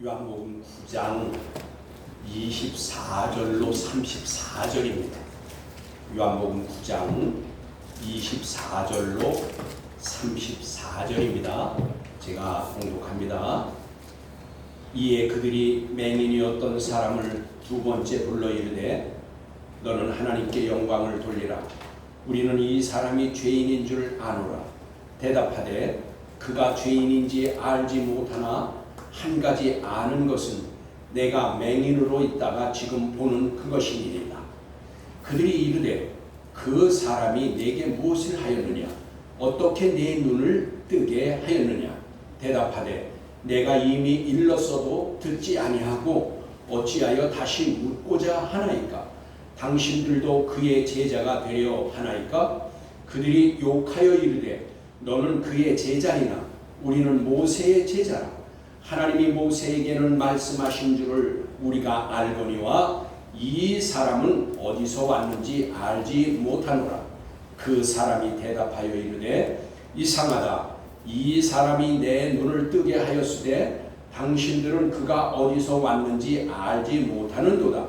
요한복음 9장 24절로 34절입니다. 요한복음 9장 24절로 34절입니다. 제가 봉독합니다. 이에 그들이 맹인이었던 사람을 두 번째 불러 이르되 너는 하나님께 영광을 돌리라. 우리는 이 사람이 죄인인 줄 아노라. 대답하되 그가 죄인인지 알지 못하나 한 가지 아는 것은 내가 맹인으로 있다가 지금 보는 그것이니이다. 그들이 이르되 그 사람이 내게 무엇을 하였느냐? 어떻게 내 눈을 뜨게 하였느냐? 대답하되 내가 이미 일렀어도 듣지 아니하고 어찌하여 다시 묻고자 하나이까? 당신들도 그의 제자가 되려 하나이까? 그들이 욕하여 이르되 너는 그의 제자이나 우리는 모세의 제자라. 하나님이 모세에게는 말씀하신 줄을 우리가 알거니와 이 사람은 어디서 왔는지 알지 못하노라. 그 사람이 대답하여 이르되 이상하다. 이 사람이 내 눈을 뜨게 하였으되 당신들은 그가 어디서 왔는지 알지 못하는도다.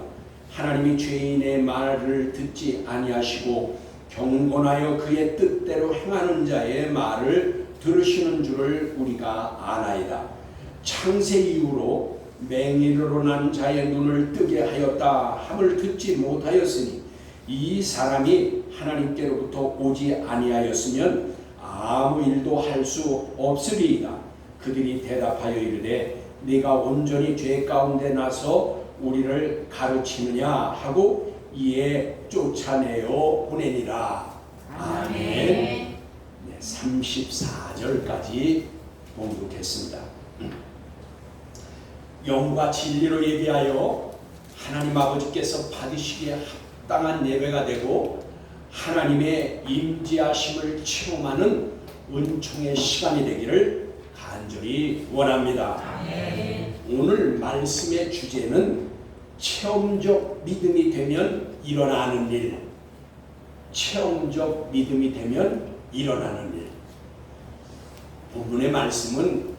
하나님이 죄인의 말을 듣지 아니하시고 경건하여 그의 뜻대로 행하는 자의 말을 들으시는 줄을 우리가 아나이다. 창세 이후로 맹인으로 난 자의 눈을 뜨게 하였다 함을 듣지 못하였으니 이 사람이 하나님께로부터 오지 아니하였으면 아무 일도 할 수 없으리이다. 그들이 대답하여 이르되 네가 온전히 죄 가운데 나서 우리를 가르치느냐 하고 이에 쫓아내어 보내니라. 아멘. 네, 34절까지 봉독했습니다. 영과 진리로 예비하여 하나님 아버지께서 받으시기에 합당한 예배가 되고 하나님의 임재하심을 체험하는 은총의 시간이 되기를 간절히 원합니다. 아멘. 오늘 말씀의 주제는 체험적 믿음이 되면 일어나는 일. 체험적 믿음이 되면 일어나는 일. 본문의 말씀은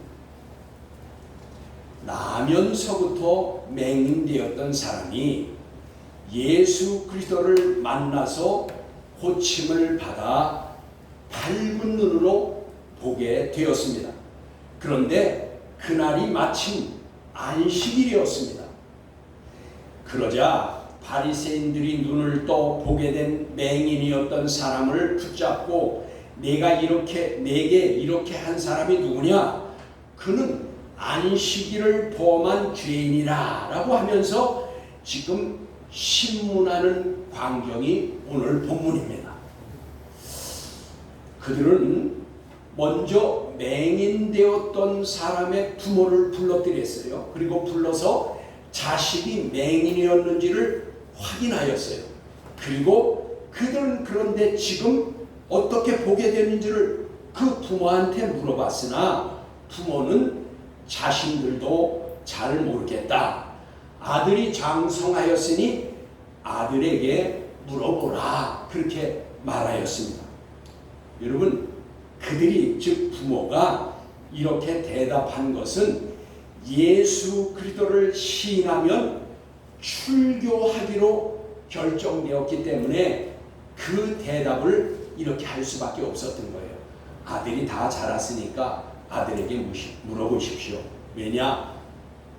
나면서부터 맹인되었던 사람이 예수 그리스도를 만나서 고침을 받아 밝은 눈으로 보게 되었습니다. 그런데 그날이 마침 안식일이었습니다. 그러자 바리새인들이 눈을 떠 보게 된 맹인이었던 사람을 붙잡고 내게 이렇게 한 사람이 누구냐? 그는 안식일을 범한 죄인이라 라고 하면서 지금 신문하는 광경이 오늘 본문입니다. 그들은 먼저 맹인되었던 사람의 부모를 불러들였어요. 그리고 불러서 자식이 맹인이었는지를 확인하였어요. 그리고 그들은 그런데 지금 어떻게 보게 되는지를 그 부모한테 물어봤으나 부모는 자신들도 잘 모르겠다. 아들이 장성하였으니 아들에게 물어보라. 그렇게 말하였습니다. 여러분, 그들이 즉 부모가 이렇게 대답한 것은 예수 그리스도를 시인하면 출교하기로 결정되었기 때문에 그 대답을 이렇게 할 수밖에 없었던 거예요. 아들이 다 자랐으니까 아들에게 물어보십시오. 왜냐?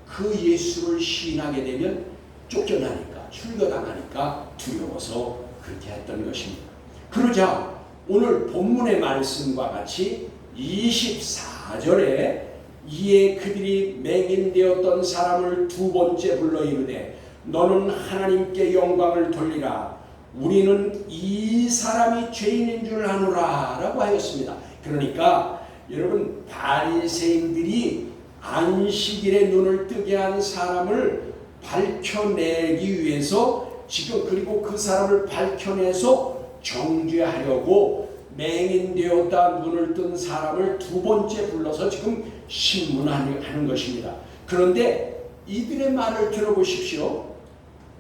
그 예수를 시인하게 되면 쫓겨나니까, 출교당하니까 두려워서 그렇게 했던 것입니다. 그러자 오늘 본문의 말씀과 같이 24절에 이에 그들이 맹인되었던 사람을 두 번째 불러 이르되 너는 하나님께 영광을 돌리라. 우리는 이 사람이 죄인인 줄 아노라 라고 하였습니다. 그러니까 여러분, 바리새인들이 안식일에 눈을 뜨게 한 사람을 밝혀내기 위해서 지금 그리고 그 사람을 밝혀내서 정죄하려고 맹인되었다 눈을 뜬 사람을 두 번째 불러서 지금 신문하는 것입니다. 그런데 이들의 말을 들어보십시오.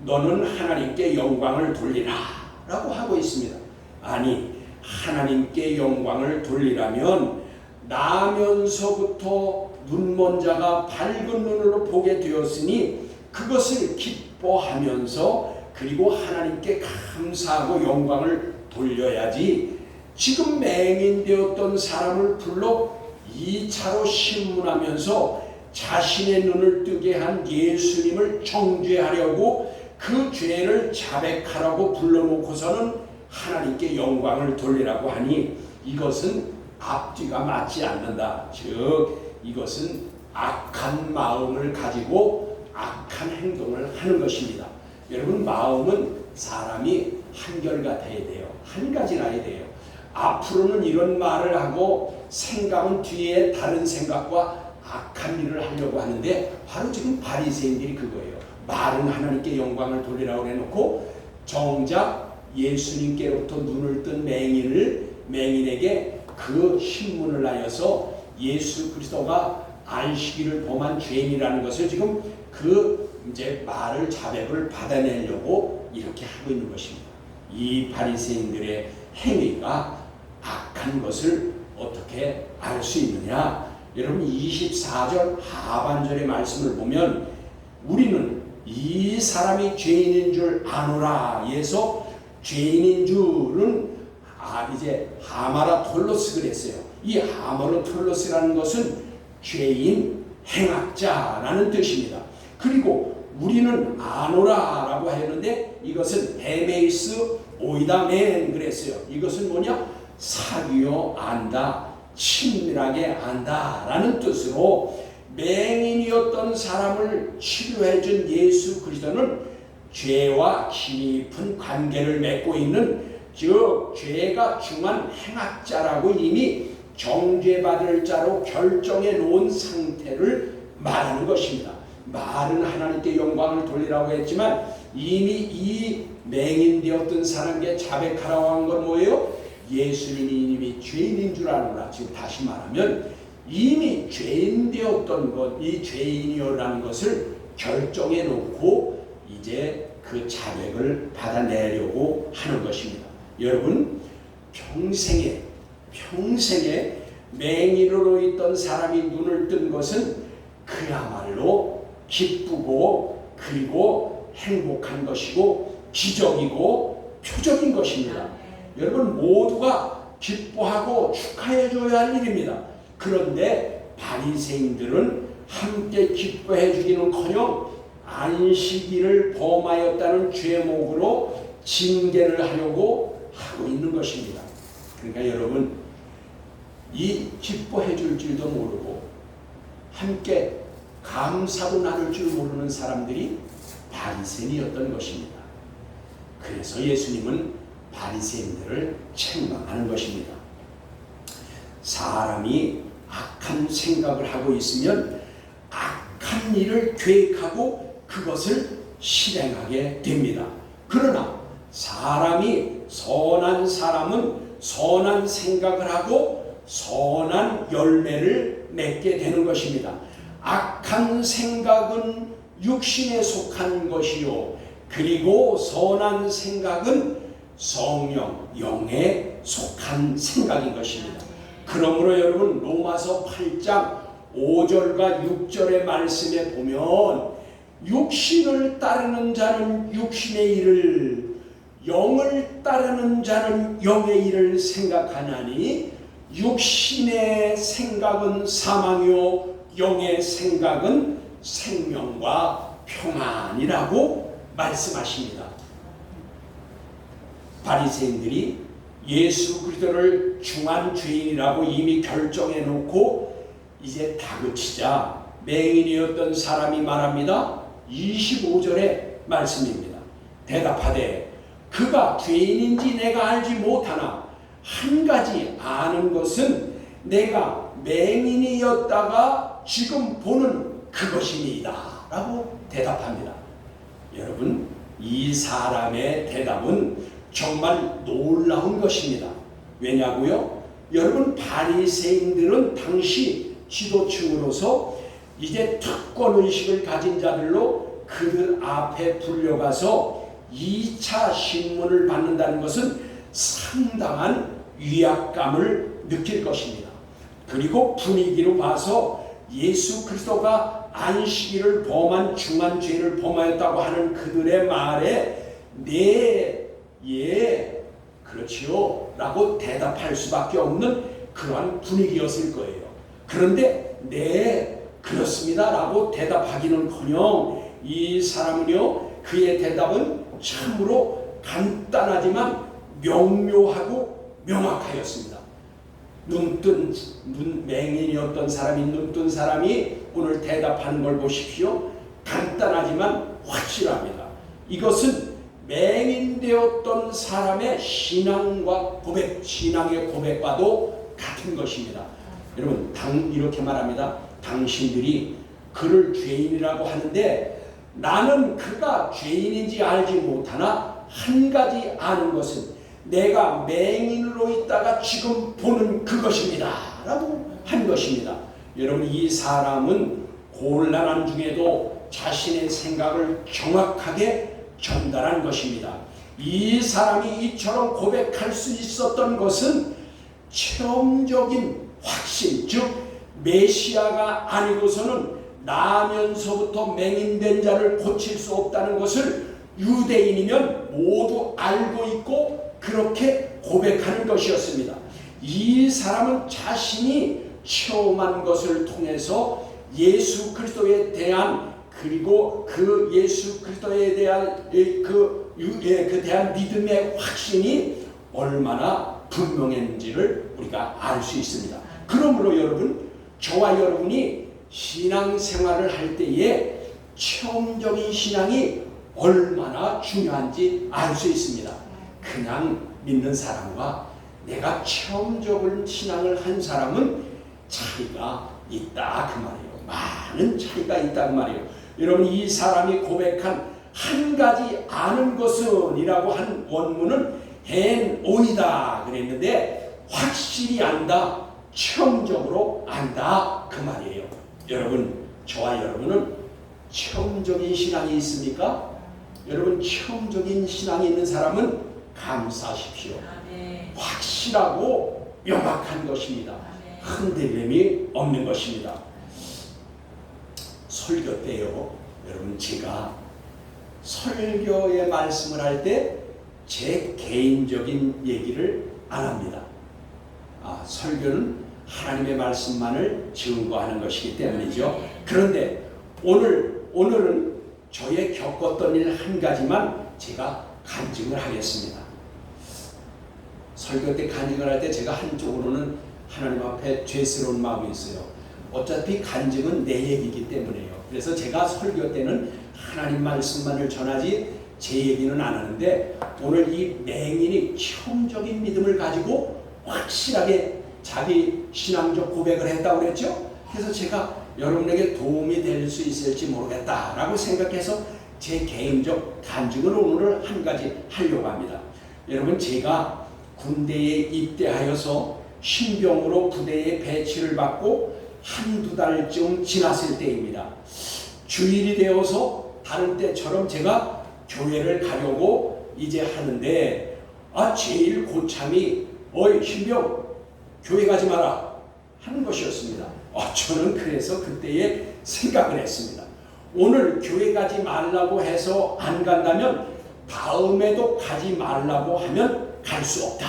너는 하나님께 영광을 돌리라 라고 하고 있습니다. 아니, 하나님께 영광을 돌리라면 나면서부터 눈먼 자가 밝은 눈으로 보게 되었으니 그것을 기뻐하면서 그리고 하나님께 감사하고 영광을 돌려야지, 지금 맹인되었던 사람을 불러 2차로 신문하면서 자신의 눈을 뜨게 한 예수님을 정죄하려고 그 죄를 자백하라고 불러놓고서는 하나님께 영광을 돌리라고 하니 이것은 앞뒤가 맞지 않는다. 즉 이것은 악한 마음을 가지고 악한 행동을 하는 것입니다. 여러분, 마음은 사람이 한결같아야 돼요. 한 가지라야 돼요. 앞으로는 이런 말을 하고 생각은 뒤에 다른 생각과 악한 일을 하려고 하는데, 바로 지금 바리새인들이 그거예요. 말은 하나님께 영광을 돌리라고 해놓고 정작 예수님께로부터 눈을 뜬 맹인에게 그 신문을 하여서 예수 그리스도가 안식일을 범한 죄인이라는 것을 지금 그 이제 말을 자백을 받아내려고 이렇게 하고 있는 것입니다. 이 바리새인들의 행위가 악한 것을 어떻게 알 수 있느냐? 여러분, 24절 하반절의 말씀을 보면 우리는 이 사람이 죄인인 줄 아노라 해서 죄인인 줄은 이제 하마라톨로스 그랬어요. 이 하마라톨로스라는 것은 죄인, 행악자라는 뜻입니다. 그리고 우리는 아노라라고 하는데 이것은 헤메이스 오이다멘 그랬어요. 이것은 뭐냐? 사귀어 안다, 친밀하게 안다라는 뜻으로 맹인이었던 사람을 치료해 준 예수 그리스도는 죄와 깊은 관계를 맺고 있는, 즉 죄가 중한 행악자라고 이미 정죄받을 자로 결정해 놓은 상태를 말하는 것입니다. 말은 하나님께 영광을 돌리라고 했지만 이미 이 맹인되었던 사람에게 자백하라고 한 건 뭐예요? 예수님이 이미 죄인인 줄 아노라. 지금 다시 말하면 이미 죄인 되었던 것, 이 죄인이라는 것을 결정해 놓고 이제 그 자백을 받아내려고 하는 것입니다. 여러분, 평생에 맹인으로 있던 사람이 눈을 뜬 것은 그야말로 기쁘고 그리고 행복한 것이고 기적이고 표적인 것입니다. 여러분, 모두가 기뻐하고 축하해 줘야 할 일입니다. 그런데 바리새인들은 함께 기뻐해 주기는커녕 안식일을 범하였다는 죄목으로 징계를 하려고 하고 있는 것입니다. 그러니까 여러분, 이 기뻐해 줄 줄도 모르고 함께 감사도 나눌 줄 모르는 사람들이 바리새인이었던 것입니다. 그래서 예수님은 바리새인들을 책망하는 것입니다. 사람이 악한 생각을 하고 있으면 악한 일을 계획하고 그것을 실행하게 됩니다. 그러나 선한 사람은 선한 생각을 하고 선한 열매를 맺게 되는 것입니다. 악한 생각은 육신에 속한 것이요, 그리고 선한 생각은 성령, 영에 속한 생각인 것입니다. 그러므로 여러분, 로마서 8장 5절과 6절의 말씀에 보면 육신을 따르는 자는 육신의 일을, 영을 따르는 자는 영의 일을 생각하나니 육신의 생각은 사망이요 영의 생각은 생명과 평안이라고 말씀하십니다. 바리새인들이 예수 그리스도를 중한 죄인이라고 이미 결정해 놓고 이제 다그치자 맹인이었던 사람이 말합니다. 25절의 말씀입니다. 대답하되 그가 죄인인지 내가 알지 못하나 한 가지 아는 것은 내가 맹인이었다가 지금 보는 그것이니이다 라고 대답합니다. 여러분, 이 사람의 대답은 정말 놀라운 것입니다. 왜냐고요? 여러분, 바리새인들은 당시 지도층으로서 이제 특권의식을 가진 자들로 그들 앞에 불려가서 2차 신문을 받는다는 것은 상당한 위압감을 느낄 것입니다. 그리고 분위기로 봐서 예수 그리스도가 안식일을 범한 중한 죄를 범하였다고 하는 그들의 말에 네, 예, 그렇지요 라고 대답할 수밖에 없는 그러한 분위기였을 거예요. 그런데 네, 그렇습니다 라고 대답하기는커녕 이 사람은요, 그의 대답은 참으로 간단하지만 명료하고 명확하였습니다. 맹인이었던 사람이, 눈뜬 사람이 오늘 대답하는 걸 보십시오. 간단하지만 확실합니다. 이것은 맹인되었던 사람의 신앙과 고백, 신앙의 고백과도 같은 것입니다. 여러분, 이렇게 말합니다. 당신들이 그를 죄인이라고 하는데 나는 그가 죄인인지 알지 못하나 한 가지 아는 것은 내가 맹인으로 있다가 지금 보는 그것입니다 라고 한 것입니다. 여러분, 이 사람은 곤란한 중에도 자신의 생각을 정확하게 전달한 것입니다. 이 사람이 이처럼 고백할 수 있었던 것은 체험적인 확신, 즉 메시아가 아니고서는 나면서부터 맹인된 자를 고칠 수 없다는 것을 유대인이면 모두 알고 있고 그렇게 고백하는 것이었습니다. 이 사람은 자신이 체험한 것을 통해서 예수 그리스도에 대한, 그리고 그 예수 그리스도에 대한 대한 믿음의 확신이 얼마나 분명했는지를 우리가 알 수 있습니다. 그러므로 여러분, 저와 여러분이 신앙생활을 할 때에 체험적인 신앙이 얼마나 중요한지 알 수 있습니다. 그냥 믿는 사람과 내가 체험적인 신앙을 한 사람은 차이가 있다 그 말이에요. 많은 차이가 있다 그 말이에요. 여러분, 이 사람이 고백한 한 가지 아는 것은 이라고 한 원문은 헨 오이다 그랬는데 확실히 안다, 체험적으로 안다 그 말이에요. 여러분, 저와 여러분은 체험적인 신앙이 있습니까? 여러분, 체험적인 신앙이 있는 사람은 감사하십시오. 확실하고 명확한 것입니다. 흔들림이 없는 것입니다. 설교 때요, 여러분, 제가 설교의 말씀을 할 때 제 개인적인 얘기를 안 합니다. 설교는 하나님의 말씀만을 증거하는 것이기 때문이죠. 그런데 오늘은 저의 겪었던 일 한 가지만 제가 간증을 하겠습니다. 설교 때 간증을 할 때 제가 한쪽으로는 하나님 앞에 죄스러운 마음이 있어요. 어차피 간증은 내 얘기이기 때문에요. 그래서 제가 설교 때는 하나님 말씀만을 전하지 제 얘기는 안 하는데, 오늘 이 맹인이 체험적인 믿음을 가지고 확실하게 자기 신앙적 고백을 했다고 그랬죠. 그래서 제가 여러분에게 도움이 될 수 있을지 모르겠다라고 생각해서 제 개인적 간증을 오늘 한 가지 하려고 합니다. 여러분, 제가 군대에 입대하여서 신병으로 부대에 배치를 받고 한두 달쯤 지났을 때입니다. 주일이 되어서 다른 때처럼 제가 교회를 가려고 이제 하는데, 제일 고참이 어이 신병 교회 가지 마라 하는 것이었습니다. 저는 그래서 그때에 생각을 했습니다. 오늘 교회 가지 말라고 해서 안 간다면 다음에도 가지 말라고 하면 갈 수 없다.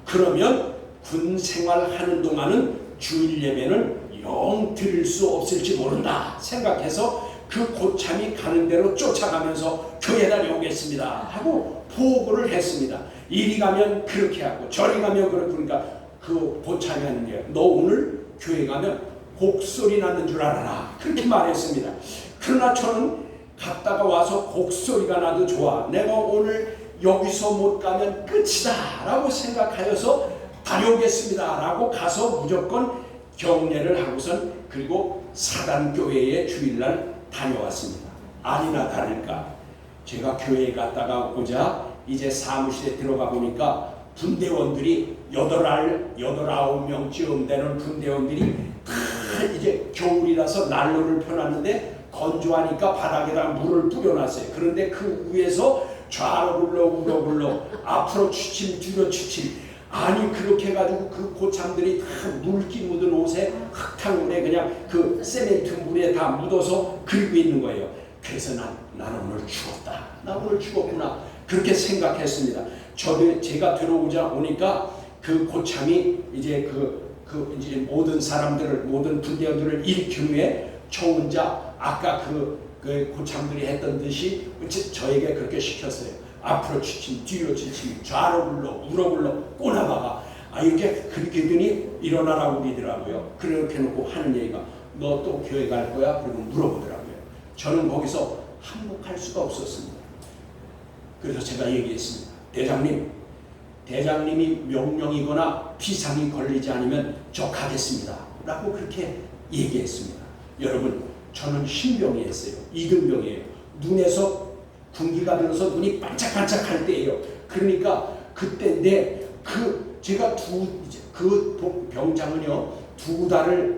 그러면 군 생활하는 동안은 주일 예배는 영 드릴 수 없을지 모른다 생각해서 그 고참이 가는 대로 쫓아가면서 교회 다녀오겠습니다 하고 보고를 했습니다. 이리 가면 그렇게 하고 저리 가면 그렇고, 그러니까 그 고참이 하는 게, 너 오늘 교회 가면 곡소리 나는 줄 알아라 그렇게 말했습니다. 그러나 저는 갔다가 와서 곡소리가 나도 좋아, 내가 오늘 여기서 못 가면 끝이다 라고 생각하여서 다녀오겠습니다 라고 가서 무조건 경례를 하고선 그리고 사단교회에 주일날 다녀왔습니다. 아니나 다를까 제가 교회에 갔다가 오자 이제 사무실에 들어가 보니까 군대원들이 8-9명쯤 되는 군대원들이 다 이제 겨울이라서 난로를 펴놨는데 건조하니까 바닥에다 물을 뿌려놨어요. 그런데 그 위에서 좌로 굴러 우로 굴러 앞으로 추침 뒤로 추침 아니 그렇게 해가지고 그 고참들이 다 물기 묻은 옷에 흙탕물에 그냥 그 세멘트 물에 다 묻어서 그리고 있는 거예요. 그래서 나는 오늘 죽었다. 나 오늘 죽었구나. 그렇게 생각했습니다. 제가 들어오자 오니까 그 고참이 이제 이제 모든 사람들을, 모든 군대원들을 일으킨 후에 저 혼자 아까 그 고참들이 했던 듯이 저에게 그렇게 시켰어요. 앞으로 치침, 뒤로 치침, 좌로 굴러, 우로 굴러, 꼬나박아. 이렇게 그렇게 했더니 일어나라고 그러더라고요. 그렇게 놓고 하는 얘기가 너 또 교회 갈 거야? 그리고 물어보더라고요. 저는 거기서 항복할 수가 없었습니다. 그래서 제가 얘기했습니다. 대장님이 명령이거나 비상이 걸리지 않으면 저 가겠습니다. 라고 그렇게 얘기했습니다. 여러분, 저는 신병이었어요. 2등병이에요. 눈에서 군기가 들어서 눈이 반짝반짝할 때예요. 그러니까 그때 제가 그 병장은요,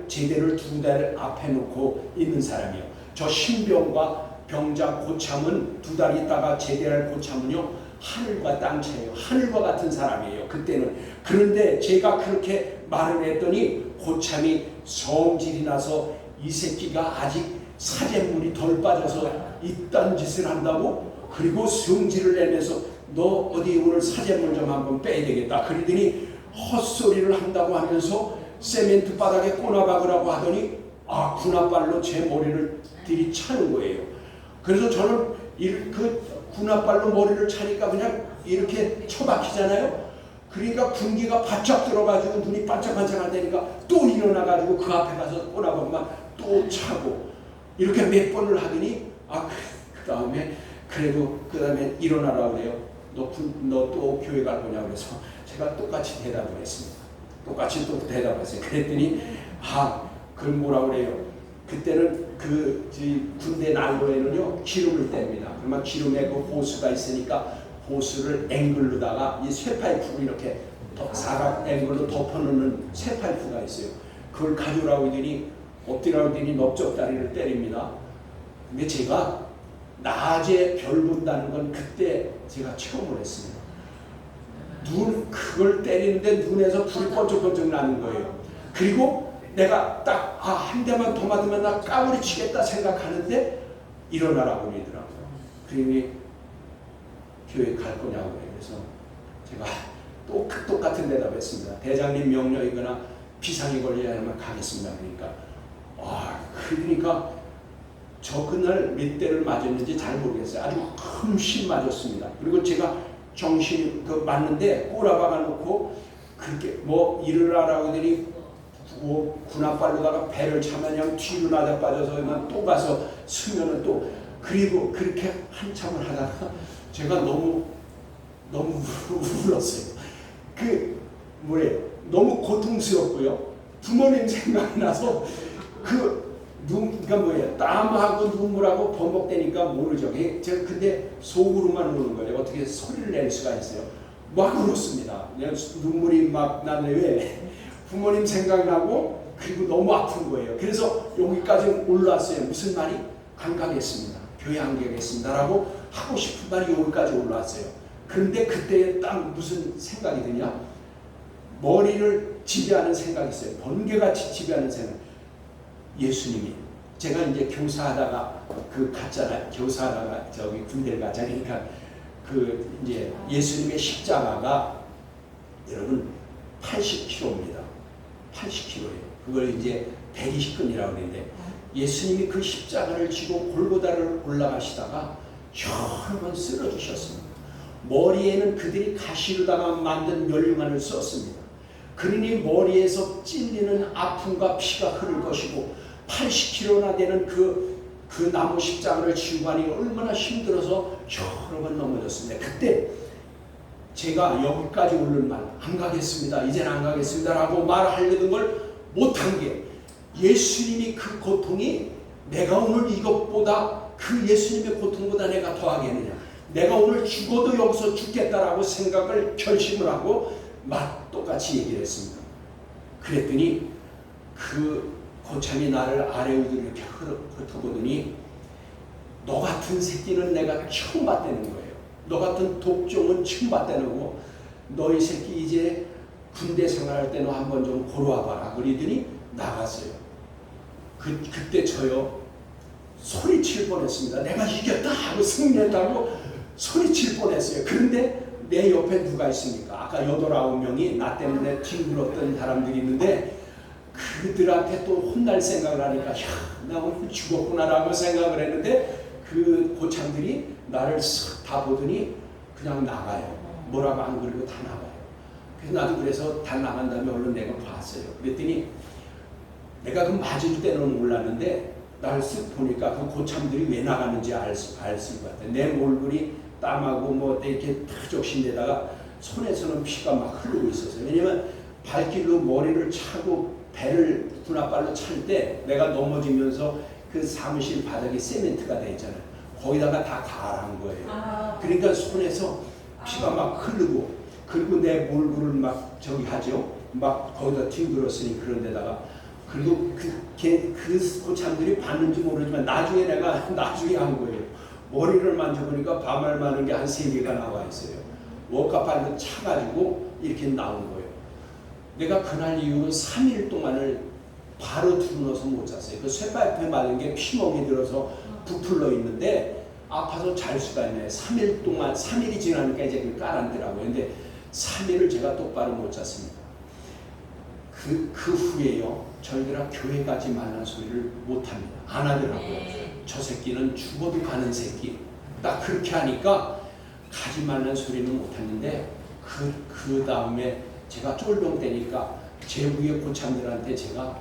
제대를 2달을 앞에 놓고 있는 사람이에요. 저 신병과 병장 고참은 2달 있다가 제대할 고참은요, 하늘과 땅 차이에요. 하늘과 같은 사람이에요. 그때는. 그런데 제가 그렇게 말을 했더니 고참이 성질이 나서 이 새끼가 아직 사제물이 덜 빠져서 이딴 짓을 한다고? 그리고 성질을 내면서 너 어디 오늘 사제물 좀 한번 빼야 되겠다. 그러더니 헛소리를 한다고 하면서 세멘트 바닥에 꼬나박으라고 하더니 군홧발로 제 머리를 들이차는 거예요. 그래서 저는 그 군홧발로 머리를 차니까 그냥 이렇게 쳐박히잖아요. 그러니까 군기가 바짝 들어가지고 눈이 반짝반짝하다니까 또 일어나가지고 그 앞에 가서 꼬나박만 또 차고 이렇게 몇 번을 하더니 그 다음에 일어나라고 그래요. 너 또 교회 갈 거냐고 그래서 제가 똑같이 대답을 했습니다. 똑같이 또 대답했어요. 그랬더니 그걸 뭐라고 그래요. 그때는 군대 난로에는요 기름을 뗍니다. 그러면 기름에 그 호수가 있으니까 호수를 앵글로다가 이 쇠파이프로 이렇게 사각 앵글로 덮어놓는 쇠파이프가 있어요. 그걸 가져오라고 하더니 엎드리라고 하더니 넓적다리를 때립니다. 근데 제가 낮에 별 본다는 건 그때 제가 처음으로 했습니다. 그걸 때리는데 눈에서 불이 번쩍번쩍 나는 거예요. 그리고 내가 딱 한 대만 더 맞으면 나 까무리 치겠다 생각하는데 일어나라고 그러더라고요. 그러니 교회 갈 거냐고 그래요. 그래서 제가 똑같은 대답했습니다. 대장님 명령이거나 비상이 걸리면 가겠습니다. 그러니까 저 그날 몇 대를 맞았는지 잘 모르겠어요. 아주 흠씬 맞았습니다. 그리고 제가 정신 맞는데 꼬라박아 놓고 그렇게 일어나라고 하더니 군홧발로다가 배를 차면 그냥 뒤로 나자 빠져서 또 가서 쓰면은 또 그리고 그렇게 한참을 하다가 제가 너무 울었어요. 너무 고통스럽고요. 부모님 생각이 나서 땀하고 눈물하고 번복되니까 모르죠. 제가 근데 속으로만 우는 거예요. 어떻게 소리를 낼 수가 있어요. 막 울었습니다. 눈물이 막 나는데 부모님 생각나고 그리고 너무 아픈 거예요. 그래서 여기까지 올라왔어요. 무슨 말이? 안 가겠습니다. 교회 안 가겠습니다라고 하고 싶은 말이 여기까지 올라왔어요. 그런데 그때 딱 무슨 생각이 드냐? 머리를 지배하는 생각이 있어요. 번개같이 지배하는 생각. 예수님이 제가 이제 교사하다가 갔잖아요. 교사하다가 군대를 갔잖아요. 그러니까 이제 예수님의 십자가가 여러분 80kg입니다. 80kg예요. 그걸 이제 120근이라고 하는데 예수님이 그 십자가를 지고 골고다를 올라가시다가 여러 번 쓰러지셨습니다. 머리에는 그들이 가시로다가 만든 면류관을 썼습니다. 그러니 머리에서 찔리는 아픔과 피가 흐를 것이고 80kg나 되는 그 나무 십자가를 지고 가니 얼마나 힘들어서 여러 번 넘어졌습니다. 그때 제가 여기까지 오는 말, 안 가겠습니다. 이제는 안 가겠습니다. 라고 말하려던 걸 못한 게 예수님이 그 고통이 내가 오늘 이것보다 그 예수님의 고통보다 내가 더하겠느냐. 내가 오늘 죽어도 여기서 죽겠다라고 생각을 결심을 하고 똑같이 얘기를 했습니다. 그랬더니 그 고참이 나를 아래우드로 이렇게 흩어보더니 너 같은 새끼는 내가 처음 봤다는 거예요. 너 같은 독종은 처음 봤다는 거고 너희 새끼 이제 군대 생활할 때는 한번 좀 걸어와봐라. 그러더니 나갔어요. 그때 저요 소리칠 뻔했습니다. 내가 이겼다 하고 승리했다고 소리칠 뻔했어요. 그런데 내 옆에 누가 있습니까? 아까 8, 9명이 나 때문에 뒹굴었던 사람들이 있는데 그들한테 또 혼날 생각을 하니까 나 오늘 죽었구나라고 생각을 했는데 그 고참들이 나를 쓱 다 보더니 그냥 나가요. 뭐라고 안 그러고 다 나가요. 그래서 나도 그래서 다 나간 다음에 얼른 내가 봤어요. 그랬더니 내가 그 맞을 때는 몰랐는데 나를 쓱 보니까 그 고참들이 왜 나가는지 알 수 같아요. 내 얼굴이 땀하고 뭐 이렇게 탁적신 데다가 손에서는 피가 막 흐르고 있었어요. 왜냐면 발길로 머리를 차고 배를 분합발로 찰 때 내가 넘어지면서 그 사무실 바닥에 세멘트가 돼 있잖아요. 거기다가 다 가라한 거예요. 그러니까 손에서 피가 막 흐르고 그리고 내 얼굴을 막 저기 하죠. 막 거기다 뒹굴었으니 그런 데다가 그리고 그 고참들이 봤는지 모르지만 나중에 한 거예요. 머리를 만져보니까 밤알 많은 게 한 3개가 나와 있어요. 워카팔로 차가지고 이렇게 나온 거예요. 내가 그날 이후로 3일 동안을 바로 두루눠서 못 잤어요. 그 쇠파이프에 맞은 게 피멍이 들어서 부풀러 있는데 아파서 잘 수가 있네. 3일 동안 3일이 지나니까 이제 그 깔았더라고요. 근데 3일을 제가 똑바로 못 잤습니다. 그 후에요. 저희들아 교회 가지 말라는 소리를 못합니다. 안 하더라고요. 저 새끼는 죽어도 가는 새끼. 딱 그렇게 하니까 가지 말라는 소리는 못했는데 그 다음에 제가 쫄병되니까 제 위에 고참들한테 제가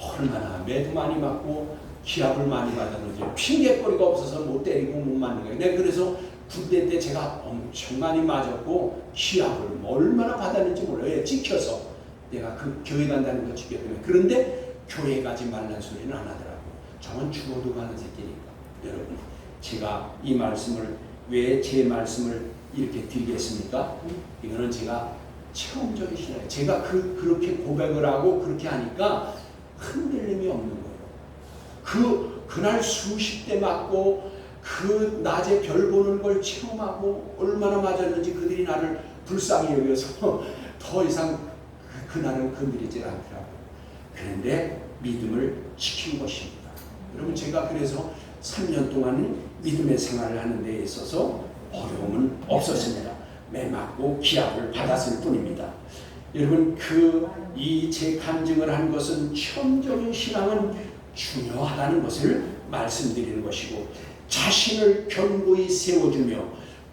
얼마나 매도 많이 맞고 기합을 많이 받았는지 핑계거리가 없어서 못 때리고 못 맞는 거예요. 내가 그래서 군대 때 제가 엄청 많이 맞았고 기합을 얼마나 받았는지 몰라요. 찍혀서 내가 그 교회 간다는 거 죽였거든요. 그런데 교회 가지 말라는 소리는 안 하더라고요. 저는 죽어도 가는 새끼니까. 여러분 제가 이 말씀을 왜 제 말씀을 이렇게 드리겠습니까? 이거는 제가 체험적인 신앙이에요. 제가 그렇게 고백을 하고 그렇게 하니까 흔들림이 없는 거예요. 그날 수십 대 맞고 그 낮에 별 보는 걸 체험하고 얼마나 맞았는지 그들이 나를 불쌍히 여겨서 더 이상 그날은 건드리질 않더라고요. 그런데 믿음을 지킨 것입니다. 여러분 제가 그래서 3년 동안 믿음의 생활을 하는 데 있어서 어려움은 없었습니다. 매맞고 기합을 받았을 뿐입니다. 여러분 이 제 간증을 한 것은 체험적인 신앙은 중요하다는 것을 말씀드리는 것이고 자신을 견고히 세워주며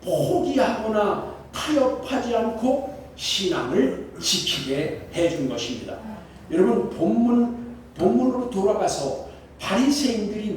포기하거나 타협하지 않고 신앙을 지키게 해준 것입니다. 여러분 본문으로 돌아가서 바리새인들이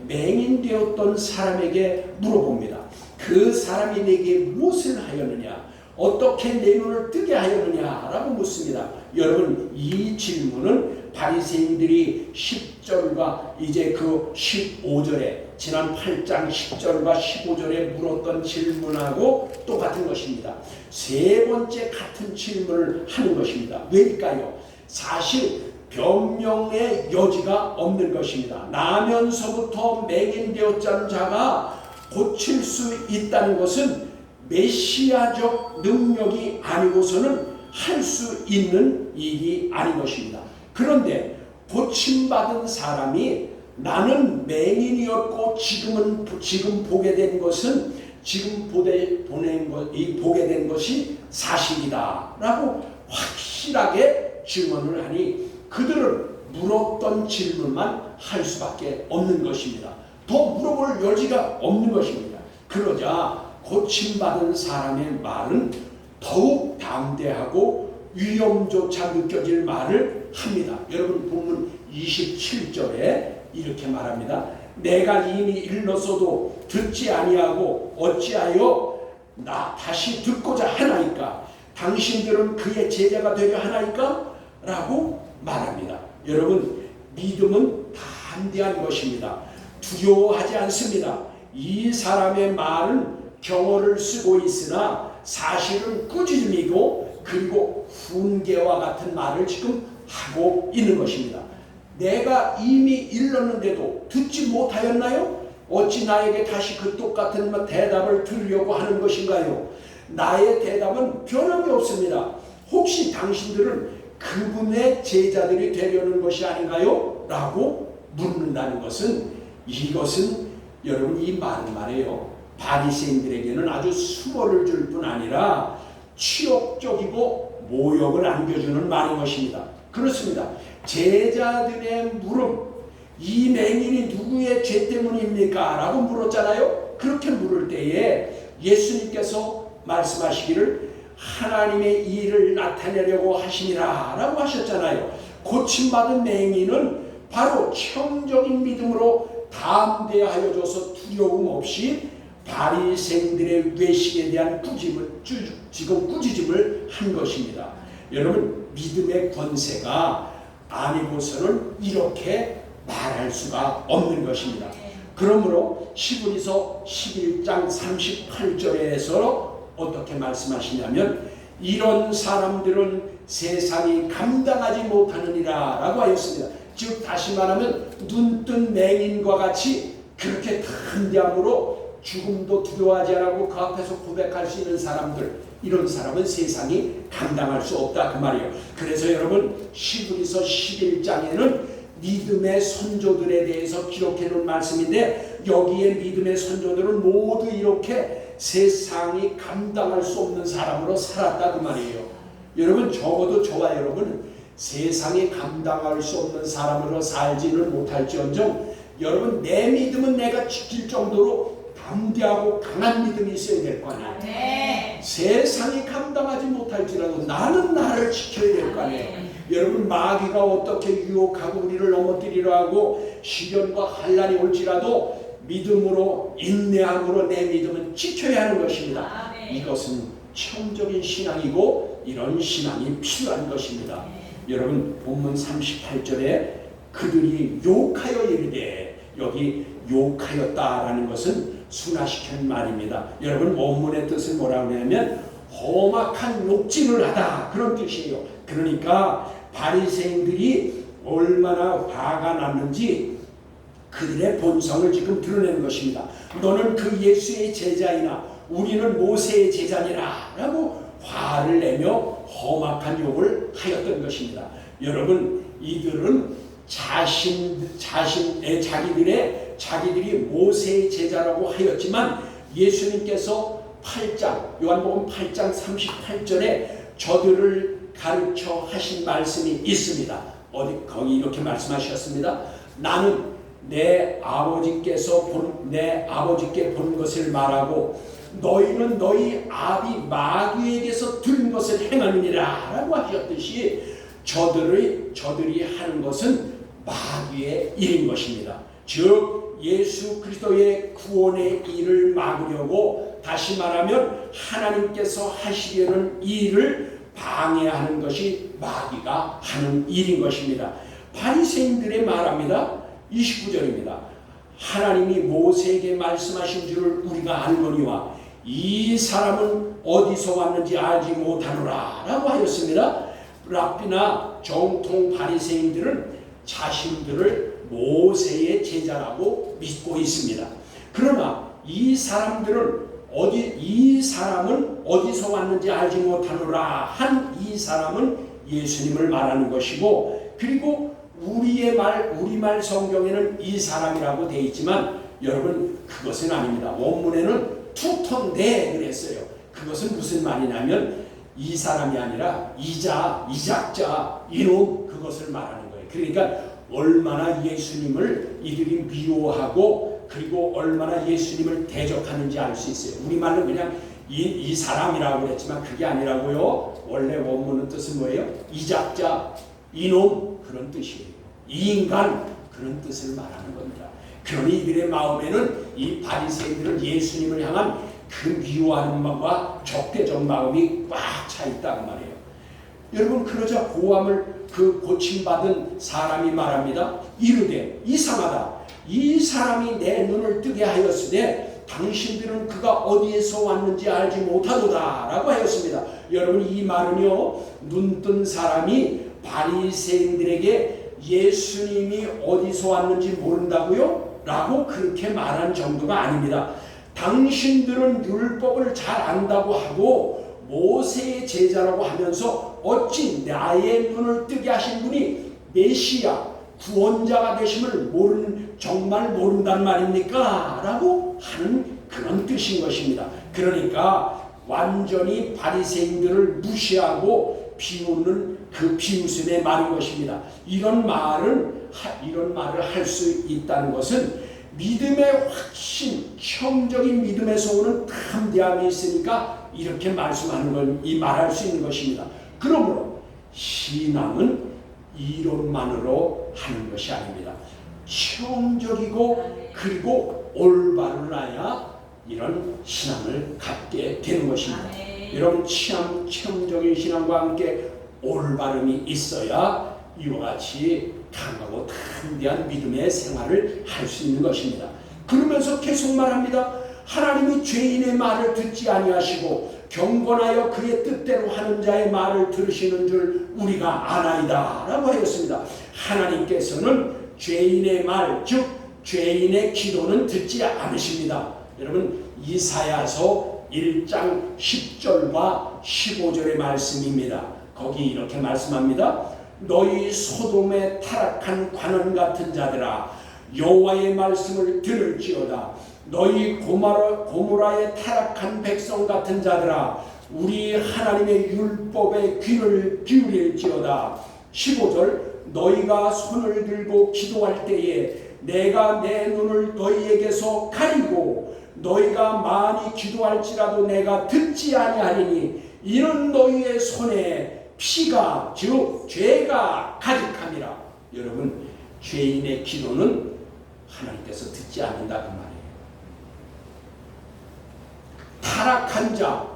맹인되었던 사람에게 물어봅니다. 그 사람이 내게 무엇을 하였느냐? 어떻게 내 눈을 뜨게 하였느냐라고 묻습니다. 여러분 이 질문은 바리새인들이 10절과 이제 그 15절에 지난 8장 10절과 15절에 물었던 질문하고 똑같은 것입니다. 세 번째 같은 질문을 하는 것입니다. 왜일까요? 사실 변명의 여지가 없는 것입니다. 나면서부터 맹인되었다는 자가 고칠 수 있다는 것은 메시아적 능력이 아니고서는 할 수 있는 일이 아닌 것입니다. 그런데 고침받은 사람이 나는 맹인이었고 지금 보게 된 것은 보게 된 것이 사실이다 라고 확실하게 증언을 하니 그들은 물었던 질문만 할 수밖에 없는 것입니다. 더 물어볼 여지가 없는 것입니다. 그러자 고침받은 사람의 말은 더욱 담대하고 위험조차 느껴질 말을 합니다. 여러분 본문 27절에 이렇게 말합니다. 내가 이미 일렀어도 듣지 아니하고 어찌하여 나 다시 듣고자 하나이까? 당신들은 그의 제자가 되려 하나이까? 라고 말합니다. 여러분 믿음은 담대한 것입니다. 두려워하지 않습니다. 이 사람의 말은 경어를 쓰고 있으나 사실은 꾸짖음이고 그리고 훈계와 같은 말을 지금 하고 있는 것입니다. 내가 이미 일렀는데도 듣지 못하였나요? 어찌 나에게 다시 그 똑같은 대답을 들으려고 하는 것인가요? 나의 대답은 변함이 없습니다. 혹시 당신들은 그분의 제자들이 되려는 것이 아닌가요? 라고 묻는다는 것은, 이것은 여러분 이 말은 말이에요, 바리새인들에게는 아주 수모를 줄 뿐 아니라 치욕적이고 모욕을 안겨주는 말인 것입니다. 그렇습니다. 제자들의 물음, 이 맹인이 누구의 죄 때문입니까? 라고 물었잖아요. 그렇게 물을 때에 예수님께서 말씀하시기를 하나님의 일을 나타내려고 하시니라 라고 하셨잖아요. 고침받은 맹인은 바로 청적인 믿음으로 담대하여져서 두려움 없이 바리새인들의 외식에 대한 꾸짖음을 한 것입니다. 여러분, 믿음의 권세가 아니고서는 이렇게 말할 수가 없는 것입니다. 그러므로 히브리서 11장 38절에서 어떻게 말씀하시냐면, 이런 사람들은 세상이 감당하지 못하느니라 라고 하였습니다. 즉 다시 말하면 눈뜬 맹인과 같이 그렇게 담대함으로 죽음도 두려워하지 않고 그 앞에서 고백할 수 있는 사람들, 이런 사람은 세상이 감당할 수 없다 그 말이에요. 그래서 여러분, 히브리서 11장에는 믿음의 선조들에 대해서 기록해 놓은 말씀인데, 여기에 믿음의 선조들은 모두 이렇게 세상이 감당할 수 없는 사람으로 살았다 그 말이에요. 여러분, 적어도 저와 여러분은 세상이 감당할 수 없는 사람으로 살지는 못할지언정, 여러분 내 믿음은 내가 지킬 정도로 담대하고 강한 믿음이 있어야 될 거 아니에요. 네. 세상이 감당하지 못할지라도 나는 나를 지켜야 될 거 아니에요. 여러분, 마귀가 어떻게 유혹하고 우리를 넘어뜨리려 하고 시련과 환난이 올지라도 믿음으로, 인내함으로 내 믿음은 지켜야 하는 것입니다. 이것은 청적인 신앙이고 이런 신앙이 필요한 것입니다. 여러분, 본문 38절에 그들이 욕하여 이르되, 여기 욕하였다라는 것은 순화시킨 말입니다. 여러분, 원문의 뜻은 뭐라고 하냐면 험악한 욕진을 하다, 그런 뜻이에요. 그러니까 바리새인들이 얼마나 화가 났는지 그들의 본성을 지금 드러내는 것입니다. 너는 그 예수의 제자이나 우리는 모세의 제자니라 라고 화를 내며 험악한 욕을 하였던 것입니다. 여러분, 이들은 자기들이 모세의 제자라고 하였지만, 예수님께서 요한복음 8장 38절에 저들을 가르쳐 하신 말씀이 있습니다. 거기 이렇게 말씀하셨습니다. 나는 내 아버지께 본 것을 말하고 너희는 너희 아비 마귀에게서 들은 것을 행하느니라 라고 하셨듯이, 저들이 하는 것은 마귀의 일인 것입니다. 즉 예수 그리스도의 구원의 일을 막으려고, 다시 말하면 하나님께서 하시려는 일을 방해하는 것이 마귀가 하는 일인 것입니다. 바리새인들의 말합니다. 29절입니다. 하나님이 모세에게 말씀하신 줄을 우리가 알거니와 이 사람은 어디서 왔는지 알지 못하노라 라고 하였습니다. 랍비나 정통 바리새인들은 자신들을 모세의 제자라고 믿고 있습니다. 그러나 이 사람은 어디서 왔는지 알지 못하노라 한 이 사람은 예수님을 말하는 것이고, 그리고 우리말 성경에는 이 사람이라고 되어 있지만, 여러분 그것은 아닙니다. 원문에는 투톤데 그랬어요. 그것은 무슨 말이냐면 이 사람이 아니라 이작자, 이놈, 그것을 말하는 거예요. 그러니까 얼마나 예수님을 이들이 미워하고 그리고 얼마나 예수님을 대적하는지 알 수 있어요. 우리말로 그냥 이 사람이라고 그랬지만 그게 아니라고요. 원래 원문의 뜻은 뭐예요? 이작자, 이놈, 그런 뜻이에요. 이 인간, 그런 뜻을 말하는 겁니다. 그러니 이들의 마음에는, 이 바리새인들은 예수님을 향한 그 미워하는 마음과 적대적 마음이 꽉 차 있다는 말이에요. 여러분, 그러자 고침받은 사람이 말합니다. 이르되 이상하다. 이 사람이 내 눈을 뜨게 하였으되 당신들은 그가 어디에서 왔는지 알지 못하도다 라고 하였습니다. 여러분, 이 말은요, 눈뜬 사람이 바리새인들에게 예수님이 어디서 왔는지 모른다고요? 라고 그렇게 말한 정도가 아닙니다. 당신들은 율법을 잘 안다고 하고 모세의 제자라고 하면서 어찌 나의 눈을 뜨게 하신 분이 메시아 구원자가 되심을 정말 모른단 말입니까? 라고 하는 그런 뜻인 것입니다. 그러니까 완전히 바리새인들을 무시하고 비웃는 그 비웃음의 말인 것입니다. 이런 말을 할 수 있다는 것은 믿음의 확신, 처음적인 믿음에서 오는 담대함이 있으니까 이렇게 말할 수 있는 것입니다. 그러므로 신앙은 이론만으로 하는 것이 아닙니다. 처음적이고 그리고 올바르나야 이런 신앙을 갖게 되는 것입니다. 여러분 체험적인 신앙과 함께 올바름이 있어야 이와 같이 강하고 담대한 믿음의 생활을 할 수 있는 것입니다. 그러면서 계속 말합니다. 하나님이 죄인의 말을 듣지 아니하시고 경건하여 그의 뜻대로 하는 자의 말을 들으시는 줄 우리가 아나이다 라고 하였습니다. 하나님께서는 죄인의 말, 즉 죄인의 기도는 듣지 않으십니다. 여러분 이사야서 1장 10절과 15절의 말씀입니다. 거기 이렇게 말씀합니다. 너희 소돔의 타락한 관원 같은 자들아 여호와의 말씀을 들을지어다. 너희 고모라의 타락한 백성 같은 자들아 우리 하나님의 율법에 귀를 기울일지어다. 15절 너희가 손을 들고 기도할 때에 내가 내 눈을 너희에게서 가리고 너희가 많이 기도할지라도 내가 듣지 아니하리니 이는 너희의 손에 피가 즉 죄가 가득함이라. 여러분 죄인의 기도는 하나님께서 듣지 않는다 그 말이에요. 타락한 자,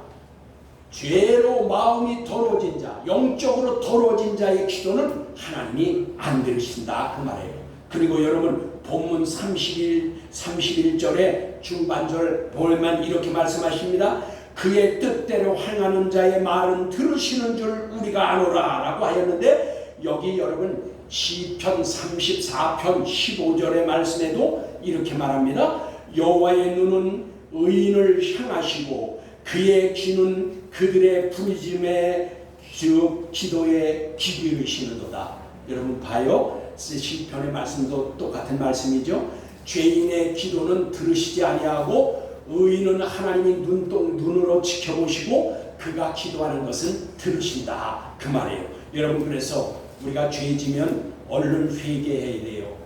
죄로 마음이 더러워진 자, 영적으로 더러워진 자의 기도는 하나님이 안 들으신다 그 말이에요. 그리고 여러분 본문 31절의 중반절 보면 이렇게 말씀하십니다. 그의 뜻대로 행하는 자의 말은 들으시는 줄 우리가 아노라 라고 하였는데 여기 여러분 시편 34편 15절의 말씀에도 이렇게 말합니다. 여호와의 눈은 의인을 향하시고 그의 귀는 그들의 부르짖음에 즉 기도에 귀 기울이시는도다. 여러분 봐요. 시편의 말씀도 똑같은 말씀이죠. 죄인의 기도는 들으시지 아니하고 의인은 하나님이 눈으로 지켜보시고 그가 기도하는 것은 들으신다 그 말이에요. 여러분 그래서 우리가 죄지면 얼른 회개해야 돼요.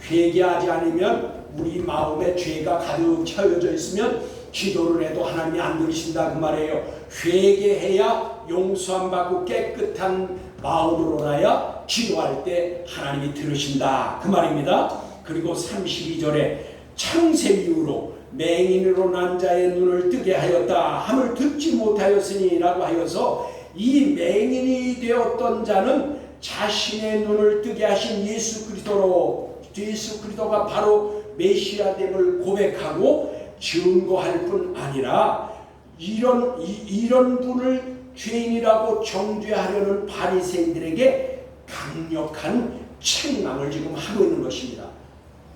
회개하지 않으면 우리 마음에 죄가 가득 채워져 있으면 기도를 해도 하나님이 안 들으신다 그 말이에요. 회개해야 용서함 받고 깨끗한 마음으로나야 기도할 때 하나님이 들으신다 그 말입니다. 그리고 32절에 창세 이후로 맹인으로 난 자의 눈을 뜨게 하였다 함을 듣지 못하였으니 라고 하여서 이 맹인이 되었던 자는 자신의 눈을 뜨게 하신 예수 그리스도가 바로 메시아됨을 고백하고 증거할 뿐 아니라 이런 분을 죄인이라고 정죄하려는 바리새인들에게 강력한 책망을 지금 하고 있는 것입니다.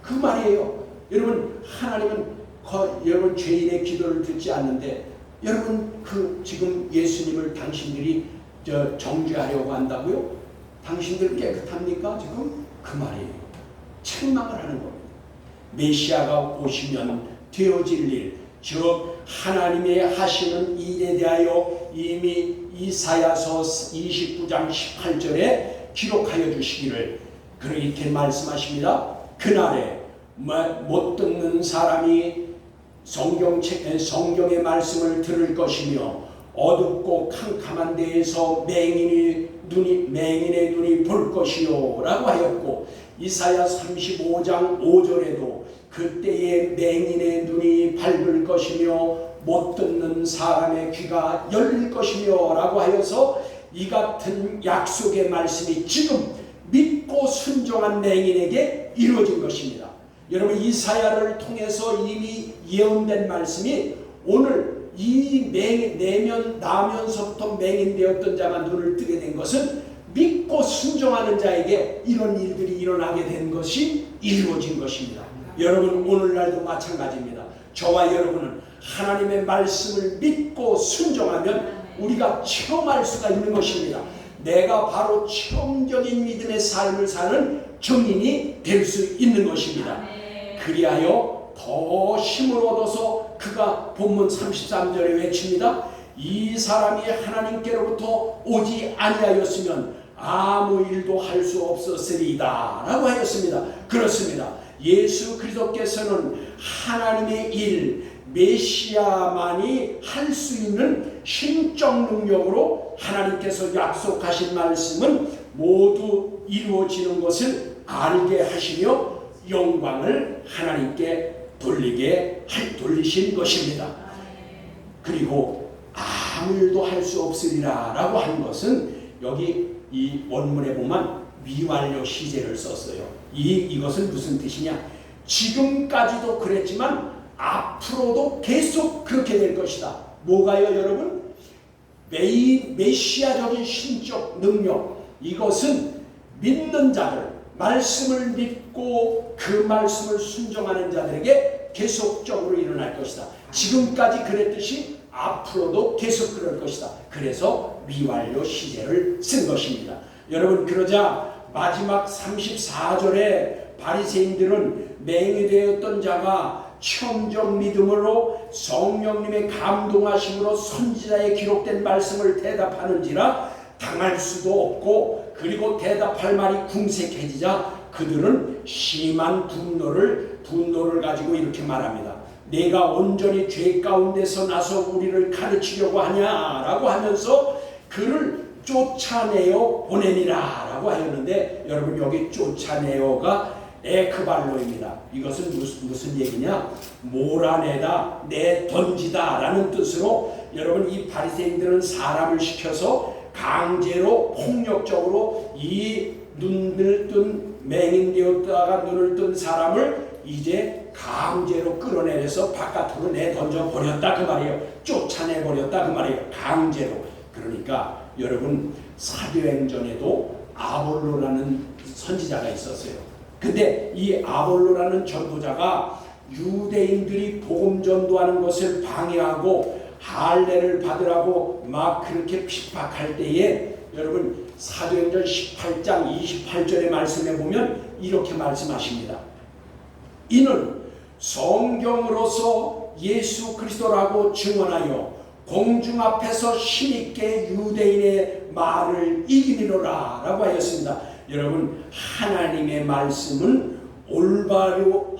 그 말이에요. 여러분 하나님은 여러분 죄인의 기도를 듣지 않는데 여러분 지금 예수님을 당신들이 정죄하려고 한다고요? 당신들 깨끗합니까? 지금 그 말이에요. 책망을 하는 겁니다. 메시아가 오시면 되어질 일, 즉 하나님의 하시는 일에 대하여 이미 이사야서 29장 18절에 기록하여 주시기를 그렇게 말씀하십니다. 그날에 못 듣는 사람이 성경의 말씀을 들을 것이며 어둡고 캄캄한 데에서 맹인의 눈이 볼 것이요 라고 하였고 이사야 35장 5절에도 그때에 맹인의 눈이 밝을 것이며 못 듣는 사람의 귀가 열릴 것이며 라고 하여서 이 같은 약속의 말씀이 지금 믿고 순종한 맹인에게 이루어진 것입니다. 여러분 이사야를 통해서 이미 예언된 말씀이 오늘 이 나면서부터 맹인되었던 자가 눈을 뜨게 된 것은 믿고 순종하는 자에게 이런 일들이 일어나게 된 것이 이루어진 것입니다. 여러분 오늘날도 마찬가지입니다. 저와 여러분은 하나님의 말씀을 믿고 순종하면 우리가 체험할 수가 있는 것입니다. 내가 바로 체험적인 믿음의 삶을 사는 증인이 될 수 있는 것입니다. 그리하여 더 힘을 얻어서 그가 본문 33절에 외칩니다. 이 사람이 하나님께로부터 오지 아니하였으면 아무 일도 할 수 없었으리이다 라고 하였습니다. 그렇습니다. 예수 그리스도께서는 하나님의 일, 메시아만이 할 수 있는 신적 능력으로 하나님께서 약속하신 말씀은 모두 이루어지는 것을 알게 하시며 영광을 하나님께 돌리신 것입니다. 그리고 아무 일도 할 수 없으리라 라고 한 것은 여기 이 원문에 보면 미완료 시제를 썼어요. 이것은 무슨 뜻이냐? 지금까지도 그랬지만 앞으로도 계속 그렇게 될 것이다. 뭐가요, 여러분? 메시아적인 신적 능력, 이것은 믿는 자들, 말씀을 믿고 그 말씀을 순종하는 자들에게 계속적으로 일어날 것이다. 지금까지 그랬듯이 앞으로도 계속 그럴 것이다. 그래서 미완료 시제를 쓴 것입니다. 여러분, 그러자 마지막 34절에 바리새인들은 맹인되었던 자가 체험적 믿음으로 성령님의 감동하심으로 선지자에 기록된 말씀을 대답하는지라 당할 수도 없고, 그리고 대답할 말이 궁색해지자 그들은 심한 분노를 가지고 이렇게 말합니다. 내가 온전히 죄 가운데서 나서 우리를 가르치려고 하냐라고 하면서 그를 쫓아내어 보내니라 라고 하였는데, 여러분, 여기 쫓아내어가 에크발로입니다. 이것은 무슨 얘기냐? 몰아내다, 내던지다 라는 뜻으로, 여러분, 이 바리새인들은 사람을 시켜서 강제로 폭력적으로 이 눈을 뜬, 맹인되었다가 눈을 뜬 사람을 이제 강제로 끌어내려서 바깥으로 내던져 버렸다 그 말이에요. 쫓아내 버렸다 그 말이에요. 강제로. 그러니까 여러분, 사도행전에도 아볼로라는 선지자가 있었어요. 근데 이 아볼로라는 전도자가 유대인들이 복음 전도하는 것을 방해하고 할례를 받으라고 막 그렇게 핍박할 때에, 여러분, 사도행전 18장 28절의 말씀에 보면 이렇게 말씀하십니다. 이는 성경으로서 예수 그리스도라고 증언하여 공중 앞에서 힘있게 유대인의 말을 이기리로라 라고 하였습니다. 여러분, 하나님의 말씀은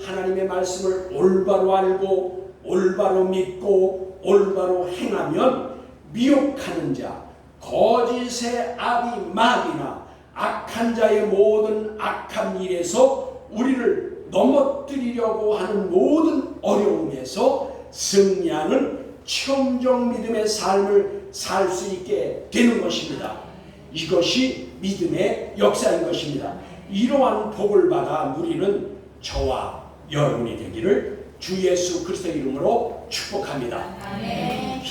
하나님의 말씀을 올바로 알고 올바로 믿고 올바로 행하면 미혹하는 자, 거짓의 아비 마귀나 악한 자의 모든 악한 일에서 우리를 넘어뜨리려고 하는 모든 어려움에서 승리하는 체험적 믿음의 삶을 살 수 있게 되는 것입니다. 이것이 믿음의 역사인 것입니다. 이러한 복을 받아 누리는 저와 여러분이 되기를 주 예수 그리스도의 이름으로 축복합니다. 아멘.